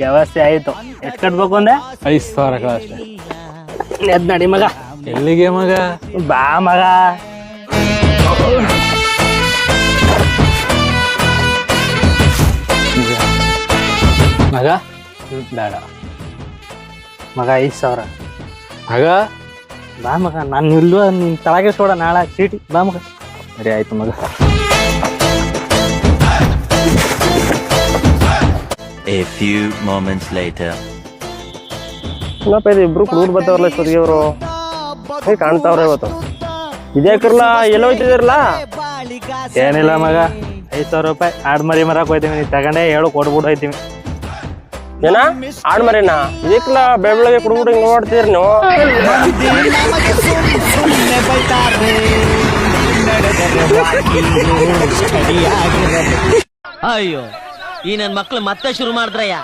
ವ್ಯವಸ್ಥೆ ಆಯ್ತು. ಎಷ್ಟು ಕಟ್ಬೇಕು ಅಂದೆ? 5,000 ಅಷ್ಟೇ. ಎದ್ ನಡಿ ಮಗ. ಎಲ್ಲಿಗೆ ಮಗ? ಬಾ ಮಗ. ಮಗ ಬೇಡ ಮಗ, 5,000 ಮಗ. ಬಾ ಮಗ. ನಾನು ಇಲ್ವ ನಿನ್ ತಳಗೆ ಸೋಡ ನಾಳೆ ಚೀಟಿ. ಬಾ ಮಗ. ಸರಿ ಆಯ್ತು ಮಗ. A few moments later. ಏನಪ್ಪ ಇದು ಇಬ್ರು ಕುಡುಗರು ಬರ್ತಾವ್ರಲ್ಲ ಇಷ್ಟೊತ್ತಿಗೆ ಅವರು ಹೇಗೆ ಕಾಣ್ತಾವ್ರೆ ಇವತ್ತು? ಇದ್ಯಾಕಿರಲ್ಲ ಎಲ್ಲೋ ಹೋಯ್ತಿದಿರಲ್ಲ? ಏನಿಲ್ಲ ಮಗ, 5,000 ರೂಪಾಯಿ ಆಡ್ ಮರಿ ಮರಕ್ ಹೋಯ್ತೀವಿ. ನೀ ತಗೊಂಡೇ ಹೇಳು ಕೊಡ್ಬಿಟ್ಟು ಹೋಯ್ತೀವಿ. ಏನ ಆಡ್ ಮರಿನಾ? ಇದಕ್ಕೆಲ್ಲ ಬೆಳಗ್ಗೆ ಕುಡ್ಬಿಟ್ಟು ಹಿಂಗ್ ನೋಡ್ತಿದ್ರಿ ನೀವು? ಅಯ್ಯೋ, ಈ ನನ್ ಮಕ್ಳು ಮತ್ತೆ ಶುರು ಮಾಡಿದ್ರಯ್ಯ.